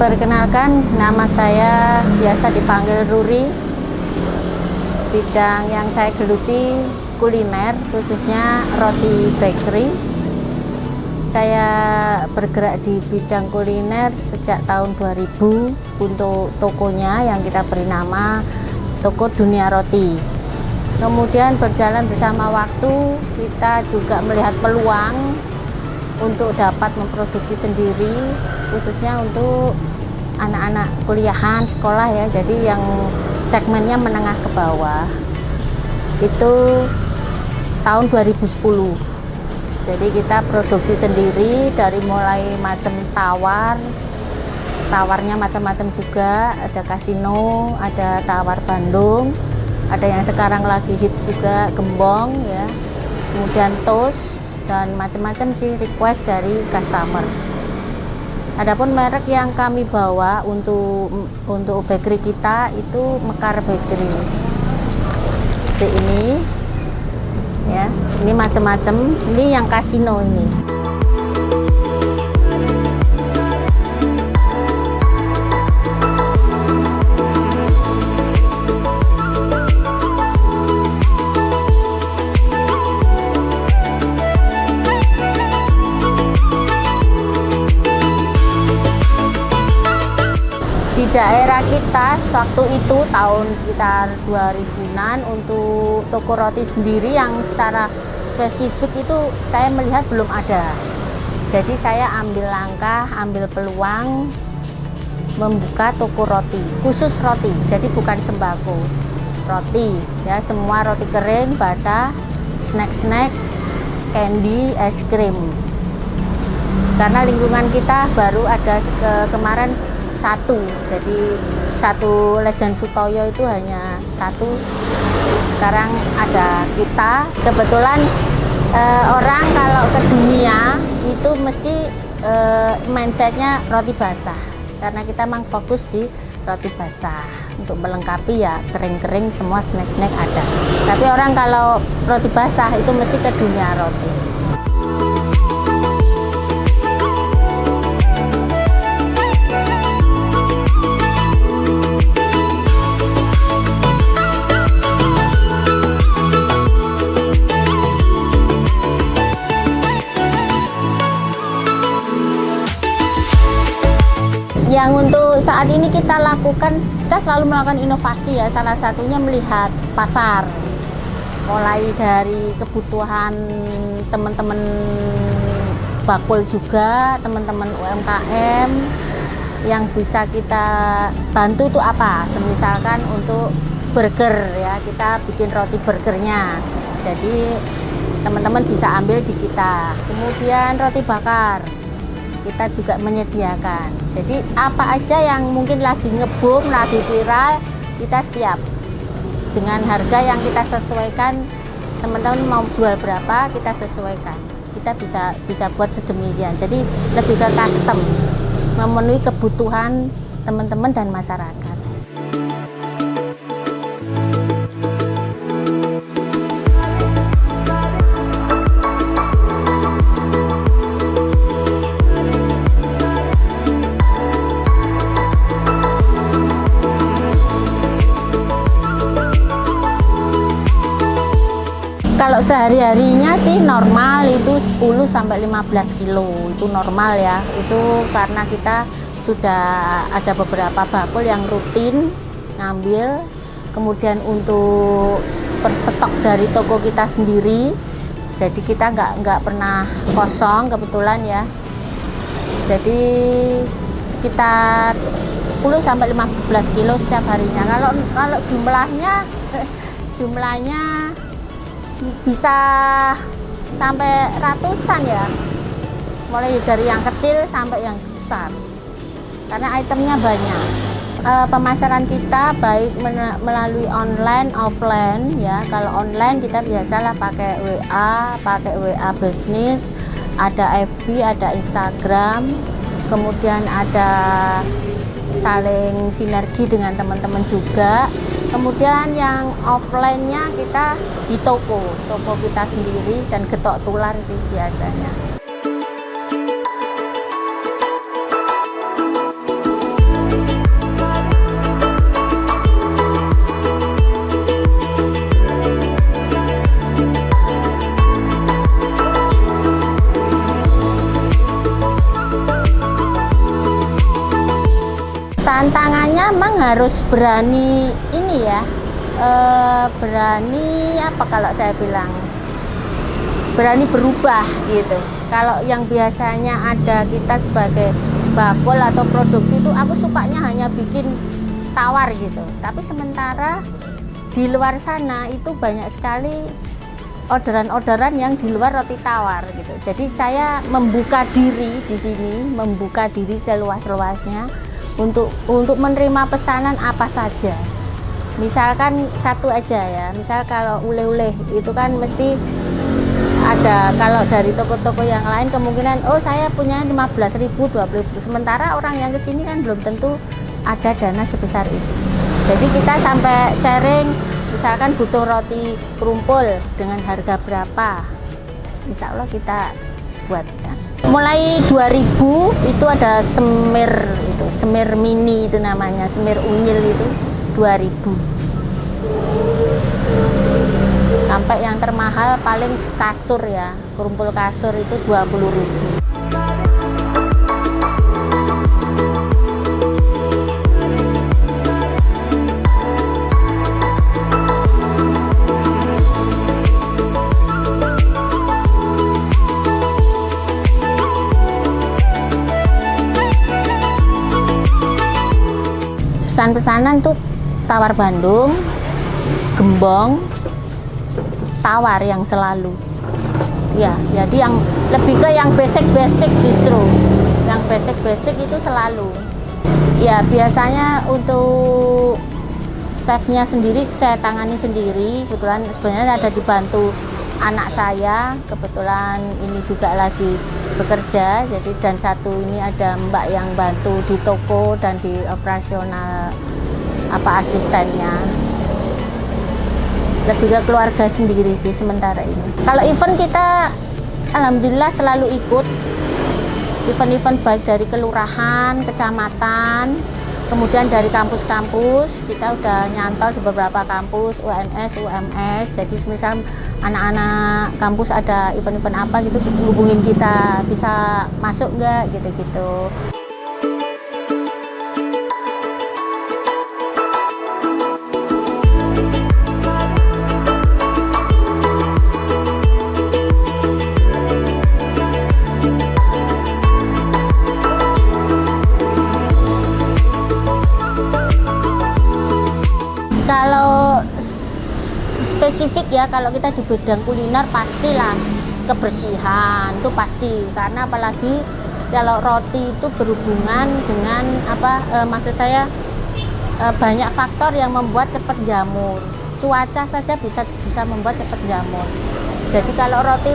Perkenalkan, nama saya biasa dipanggil Ruri. Bidang yang saya geluti kuliner, khususnya roti bakery. Saya bergerak di bidang kuliner sejak tahun 2000 untuk tokonya yang kita beri nama Toko Dunia Roti. Kemudian berjalan bersama waktu, kita juga melihat peluang untuk dapat memproduksi sendiri, khususnya untuk anak-anak kuliahan, sekolah ya, jadi yang segmennya menengah ke bawah. Itu tahun 2010. Jadi kita produksi sendiri dari mulai macam tawarnya macam-macam juga, ada kasino, ada tawar Bandung, ada yang sekarang lagi hits juga gembong ya, kemudian toast dan macam-macam sih request dari customer. Adapun merek yang kami bawa untuk bakery kita itu Mekar Bakery. Seperti ini ya, ini macam-macam, ini yang kasino ini. Di daerah kita waktu itu tahun sekitar 2000-an untuk toko roti sendiri yang secara spesifik itu saya melihat belum ada. Jadi saya ambil langkah, ambil peluang membuka toko roti, khusus roti. Jadi bukan sembako, roti ya, semua roti kering, basah, snack-snack, candy, es krim. Karena lingkungan kita baru ada kemarin satu, jadi satu Legend Sutoyo itu hanya satu, sekarang ada kita. Kebetulan orang kalau ke dunia itu mesti mindsetnya roti basah, karena kita memang fokus di roti basah untuk melengkapi ya, kering-kering semua snack-snack ada. Tapi orang kalau roti basah itu mesti ke dunia roti. Yang untuk saat ini kita lakukan, kita selalu melakukan inovasi ya, salah satunya melihat pasar, mulai dari kebutuhan teman-teman bakul juga, teman-teman UMKM yang bisa kita bantu itu apa, misalkan untuk burger ya, kita bikin roti burgernya, jadi teman-teman bisa ambil di kita. Kemudian roti bakar kita juga menyediakan. Jadi apa aja yang mungkin lagi ngebum, lagi viral, kita siap dengan harga yang kita sesuaikan. Teman-teman mau jual berapa, kita sesuaikan. Kita bisa buat sedemikian. Jadi lebih ke custom, memenuhi kebutuhan teman-teman dan masyarakat. Kalau sehari-harinya sih normal itu 10-15 kilo, itu normal ya. Itu karena kita sudah ada beberapa bakul yang rutin ngambil. Kemudian untuk perstok dari toko kita sendiri, jadi kita nggak pernah kosong kebetulan ya. Jadi sekitar 10-15 kilo setiap harinya. Kalau jumlahnya bisa sampai ratusan ya, mulai dari yang kecil sampai yang besar, karena itemnya banyak. Pemasaran kita baik melalui online, offline ya. Kalau online kita biasalah pakai WA bisnis, ada FB, ada Instagram, kemudian ada saling sinergi dengan teman-teman juga. Kemudian yang offline-nya kita di toko kita sendiri dan getok tular sih biasanya. Tantangannya memang harus berani ini ya, berani apa kalau saya bilang, berani berubah gitu. Kalau yang biasanya ada kita sebagai bakul atau produksi itu aku sukanya hanya bikin tawar gitu, tapi sementara di luar sana itu banyak sekali orderan-orderan yang di luar roti tawar gitu. Jadi saya membuka diri di sini, membuka diri seluas-luasnya untuk menerima pesanan apa saja. Misalkan satu aja ya, misal kalau ule-ule itu kan mesti ada, kalau dari toko-toko yang lain kemungkinan oh saya punya 15.000, 20.000, sementara orang yang kesini kan belum tentu ada dana sebesar itu. Jadi kita sampai sharing, misalkan butuh roti kerumpul dengan harga berapa, insya Allah kita buatkan. Mulai 2000 itu ada semir mini itu namanya, semir unyil itu 2000. Sampai yang termahal paling kasur ya, kerumpul kasur itu 20.000. Pesan-pesanan tuh tawar Bandung, gembong, tawar yang selalu. Ya, jadi yang lebih ke yang basic justru. Yang basic itu selalu. Ya, biasanya untuk chefnya sendiri saya tangani sendiri. Kebetulan sebenarnya ada dibantu anak saya, kebetulan ini juga lagi bekerja, jadi dan satu ini ada mbak yang bantu di toko dan di operasional asistennya. Lebih ke keluarga sendiri sih sementara ini. Kalau event kita alhamdulillah selalu ikut event-event baik dari kelurahan, kecamatan, kemudian dari kampus-kampus. Kita udah nyantol di beberapa kampus, UNS, UMS. Jadi misal anak-anak kampus ada event-event apa gitu, hubungin kita, bisa masuk nggak gitu-gitu. Kalau spesifik ya, kalau kita di bidang kuliner pastilah kebersihan itu pasti, karena apalagi kalau roti itu berhubungan dengan maksud saya banyak faktor yang membuat cepat jamur. Cuaca saja bisa membuat cepat jamur. Jadi kalau roti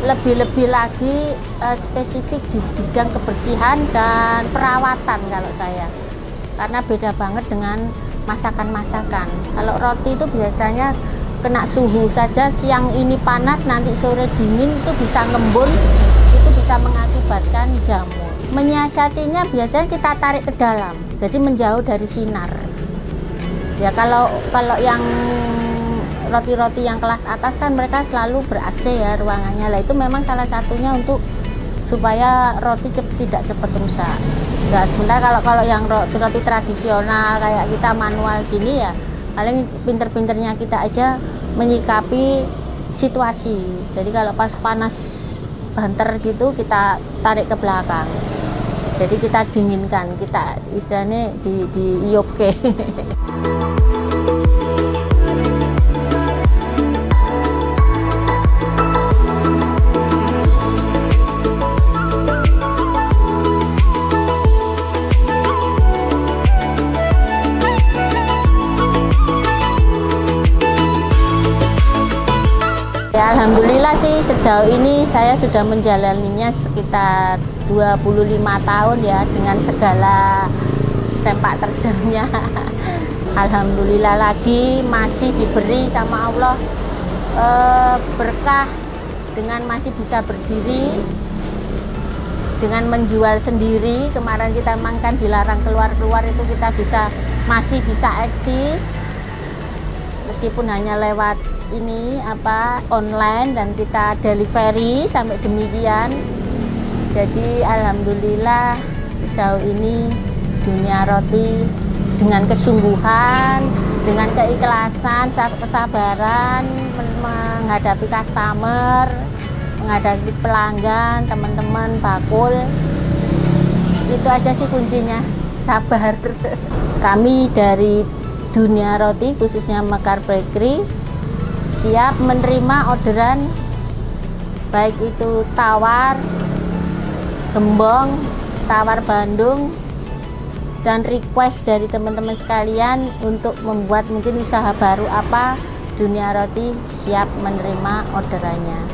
lebih lagi spesifik di bidang kebersihan dan perawatan kalau saya, karena beda banget dengan masakan-masakan. Kalau roti itu biasanya kena suhu saja, siang ini panas, nanti sore dingin, itu bisa ngembun, itu bisa mengakibatkan jamur. Menyiasatinya biasanya kita tarik ke dalam, jadi menjauh dari sinar. Ya kalau yang roti-roti yang kelas atas kan mereka selalu ber-AC ya ruangannya. Lah itu memang salah satunya untuk supaya roti tidak cepat rusak. Nah, sementara kalau yang roti tradisional kayak kita manual gini ya, paling pinter-pinternya kita aja menyikapi situasi. Jadi kalau pas panas banter gitu kita tarik ke belakang. Jadi kita dinginkan, kita istilahnya di iopke. Ya, alhamdulillah sih sejauh ini saya sudah menjalaninya sekitar 25 tahun ya, dengan segala sepak terjangnya. Alhamdulillah lagi masih diberi sama Allah berkah dengan masih bisa berdiri, dengan menjual sendiri. Kemarin kita memang kan dilarang keluar-keluar, itu kita masih bisa eksis meskipun hanya lewat ini online, dan kita delivery sampai demikian. Jadi alhamdulillah sejauh ini dunia roti dengan kesungguhan, dengan keikhlasan, kesabaran menghadapi customer, menghadapi pelanggan, teman-teman bakul. Itu aja sih kuncinya, sabar. Kami dari dunia roti, khususnya Mekar Bakery, siap menerima orderan baik itu tawar, gembong, tawar Bandung, dan request dari teman-teman sekalian untuk membuat mungkin usaha baru apa, dunia roti siap menerima orderannya.